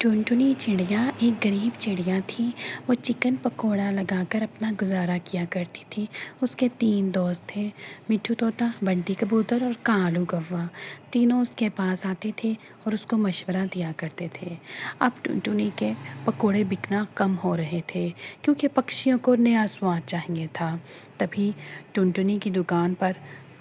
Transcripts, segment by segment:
टुनटुनी चिड़िया एक गरीब चिड़िया थी। वो चिकन पकोड़ा लगाकर अपना गुजारा किया करती थी। उसके 3 दोस्त थे, मिट्ठू तोता, बंटी कबूतर और कालू कौवा। तीनों उसके पास आते थे और उसको मशवरा दिया करते थे। अब टुनटुनी के पकोड़े बिकना कम हो रहे थे क्योंकि पक्षियों को नया स्वाद चाहिए था। तभी टुनटुनी की दुकान पर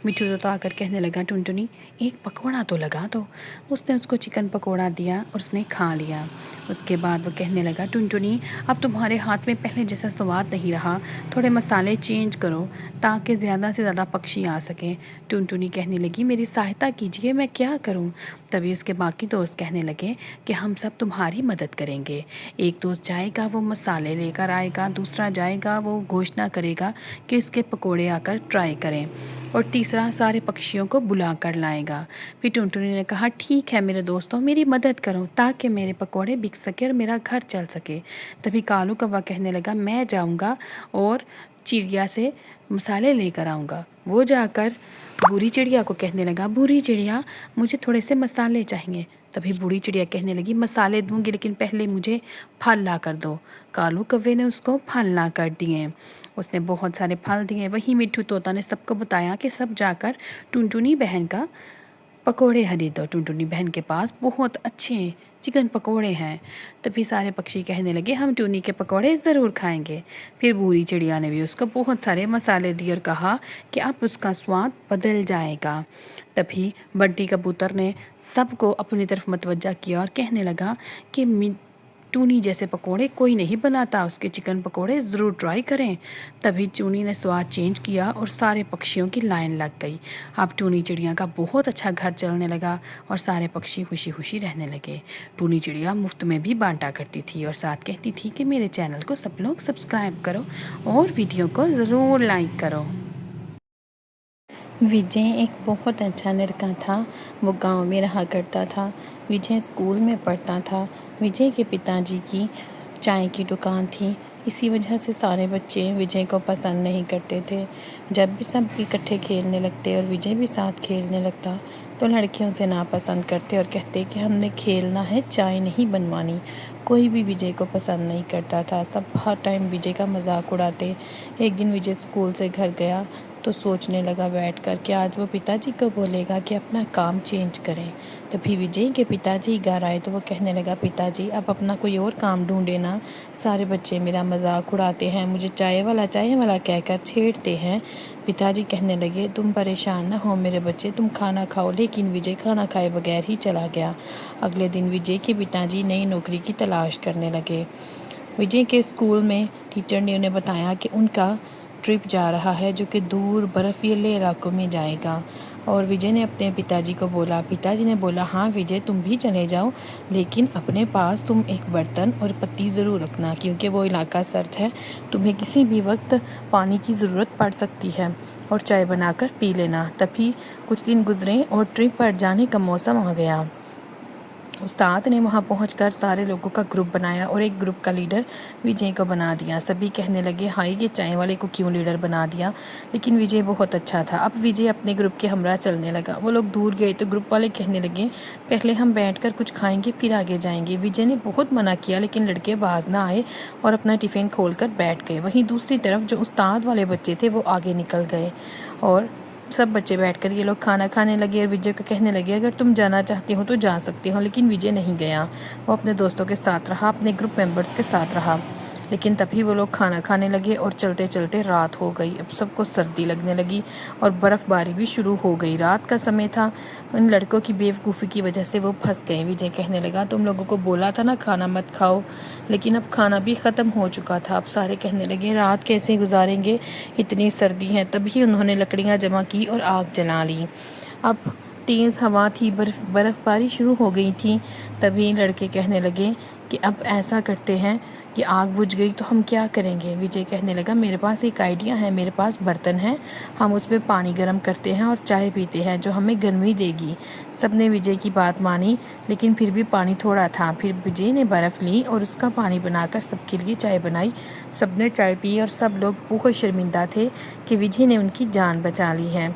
मिट्ठू तोता आकर कहने लगा, टुनटुनी एक पकोड़ा तो लगा दो। उसने उसको चिकन पकोड़ा दिया और उसने खा लिया। उसके बाद वो कहने लगा, टुनटुनी अब तुम्हारे हाथ में पहले जैसा स्वाद नहीं रहा, थोड़े मसाले चेंज करो ताकि ज़्यादा से ज़्यादा पक्षी आ सकें। टुनटुनी कहने लगी, मेरी सहायता कीजिए, मैं क्या करूं? तभी उसके बाकी दोस्त कहने लगे कि हम सब तुम्हारी मदद करेंगे। एक दोस्त जाएगा, वो मसाले लेकर आएगा, दूसरा जाएगा, वो घोषणा करेगा कि इसके पकोड़े आकर ट्राई करें, और तीसरा सारे पक्षियों को बुला कर लाएगा। फिर टुनटुनी ने कहा, ठीक है मेरे दोस्तों, मेरी मदद करो ताकि मेरे पकोड़े बिक सके और मेरा घर चल सके। तभी कालू कौवा कहने लगा, मैं जाऊंगा और चिड़िया से मसाले लेकर आऊँगा। वो जाकर बूढ़ी चिड़िया को कहने लगा, बूढ़ी चिड़िया मुझे थोड़े से मसाले चाहिए। तभी बूढ़ी चिड़िया कहने लगी, मसाले दूंगी लेकिन पहले मुझे फल ला कर दो। कालू कौवे ने उसको फल ला कर दिए। उसने बहुत सारे फल दिए। वहीं मिट्ठू तोता ने सबको बताया कि सब जाकर टुनटुनी बहन का पकोड़े खरीदो। टुनटुनी बहन के पास बहुत अच्छे चिकन पकोड़े हैं। तभी सारे पक्षी कहने लगे, हम टुनी के पकोड़े ज़रूर खाएंगे। फिर बूढ़ी चिड़िया ने भी उसको बहुत सारे मसाले दिए और कहा कि अब उसका स्वाद बदल जाएगा। तभी बंटी कबूतर ने सबको अपनी तरफ मतवज्जा किया और कहने लगा कि टूनी जैसे पकोड़े कोई नहीं बनाता, उसके चिकन पकोड़े ज़रूर ट्राई करें। तभी टूनी ने स्वाद चेंज किया और सारे पक्षियों की लाइन लग गई। अब टूनी चिड़िया का बहुत अच्छा घर चलने लगा और सारे पक्षी खुशी खुशी रहने लगे। टूनी चिड़िया मुफ्त में भी बांटा करती थी और साथ कहती थी कि मेरे चैनल को सब लोग सब्सक्राइब करो और वीडियो को ज़रूर लाइक करो। विजय एक बहुत अच्छा लड़का था। वो गांव में रहा करता था। विजय स्कूल में पढ़ता था। विजय के पिताजी की चाय की दुकान थी। इसी वजह से सारे बच्चे विजय को पसंद नहीं करते थे। जब भी सब इकट्ठे खेलने लगते और विजय भी साथ खेलने लगता तो लड़कियों से नापसंद करते और कहते कि हमने खेलना है, चाय नहीं बनवानी। कोई भी विजय को पसंद नहीं करता था। सब हर टाइम विजय का मजाक उड़ाते। एक दिन विजय स्कूल से घर गया तो सोचने लगा बैठकर कि आज वो पिताजी को बोलेगा कि अपना काम चेंज करें। तभी विजय के पिताजी घर आए तो वो कहने लगा, पिताजी अब अपना कोई और काम ढूंढे ना, सारे बच्चे मेरा मजाक उड़ाते हैं, मुझे चाय वाला कहकर छेड़ते हैं। पिताजी कहने लगे, तुम परेशान ना हो मेरे बच्चे, तुम खाना खाओ। लेकिन विजय खाना खाए बगैर ही चला गया। अगले दिन विजय के पिताजी नई नौकरी की तलाश करने लगे। विजय के स्कूल में टीचर ने उन्हें बताया कि उनका ट्रिप जा रहा है जो कि दूर बर्फीले इलाकों में जाएगा। और विजय ने अपने पिताजी को बोला। पिताजी ने बोला, हाँ विजय तुम भी चले जाओ, लेकिन अपने पास तुम एक बर्तन और पत्ती ज़रूर रखना क्योंकि वो इलाका सर्द है, तुम्हें किसी भी वक्त पानी की ज़रूरत पड़ सकती है, और चाय बनाकर पी लेना। तभी कुछ दिन गुजरे और ट्रिप पर जाने का मौसम आ गया। उस्ताद ने वहाँ पहुंचकर सारे लोगों का ग्रुप बनाया और एक ग्रुप का लीडर विजय को बना दिया। सभी कहने लगे, हाय ये चाय वाले को क्यों लीडर बना दिया? लेकिन विजय बहुत अच्छा था। अब विजय अपने ग्रुप के हमरा चलने लगा। वो लोग दूर गए तो ग्रुप वाले कहने लगे, पहले हम बैठकर कुछ खाएंगे फिर आगे जाएंगे। विजय ने बहुत मना किया लेकिन लड़के बाज ना आए और अपना टिफ़िन खोल कर बैठ गए। वहीं दूसरी तरफ जो उस्ताद वाले बच्चे थे वो आगे निकल गए और सब बच्चे बैठकर ये लोग खाना खाने लगे और विजय को कहने लगे, अगर तुम जाना चाहते हो तो जा सकते हो। लेकिन विजय नहीं गया। वो अपने दोस्तों के साथ रहा, अपने ग्रुप मेंबर्स के साथ रहा। लेकिन तभी वो लोग खाना खाने लगे और चलते चलते रात हो गई। अब सबको सर्दी लगने लगी और बर्फ़बारी भी शुरू हो गई। रात का समय था। उन लड़कों की बेवकूफ़ी की वजह से वो फंस गए। विजय कहने लगा, तुम लोगों को बोला था ना खाना मत खाओ, लेकिन अब खाना भी ख़त्म हो चुका था। अब सारे कहने लगे, रात कैसे गुजारेंगे, इतनी सर्दी है। तभी उन्होंने लकड़ियाँ जमा की और आग जला ली। अब तेज़ हवा थी, बर्फ़बारी शुरू हो गई थी। तभी लड़के कहने लगे कि अब ऐसा करते हैं कि आग बुझ गई तो हम क्या करेंगे। विजय कहने लगा, मेरे पास एक आइडिया है, मेरे पास बर्तन है, हम उस पर पानी गर्म करते हैं और चाय पीते हैं जो हमें गर्मी देगी। सबने विजय की बात मानी लेकिन फिर भी पानी थोड़ा था। फिर विजय ने बर्फ़ ली और उसका पानी बनाकर सबके लिए चाय बनाई। सबने चाय पी और सब लोग बहुत शर्मिंदा थे कि विजय ने उनकी जान बचा ली है।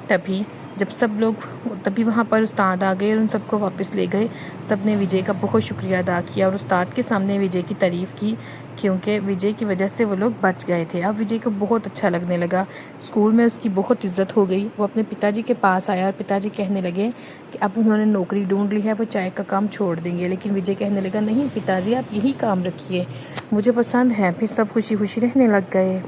तभी जब सब लोग तभी वहाँ पर उस्ताद आ गए और उन सबको वापस ले गए। सब ने विजय का बहुत शुक्रिया अदा किया और उस्ताद के सामने विजय की तारीफ़ की, क्योंकि विजय की वजह से वो लोग बच गए थे। अब विजय को बहुत अच्छा लगने लगा, स्कूल में उसकी बहुत इज़्ज़त हो गई। वो अपने पिताजी के पास आया और पिताजी कहने लगे कि अब उन्होंने नौकरी ढूंढ ली है, वो चाय का काम छोड़ देंगे। लेकिन विजय कहने लगा, नहीं पिताजी, आप यही काम रखिए, मुझे पसंद है। फिर सब खुशी खुशी रहने लग गए।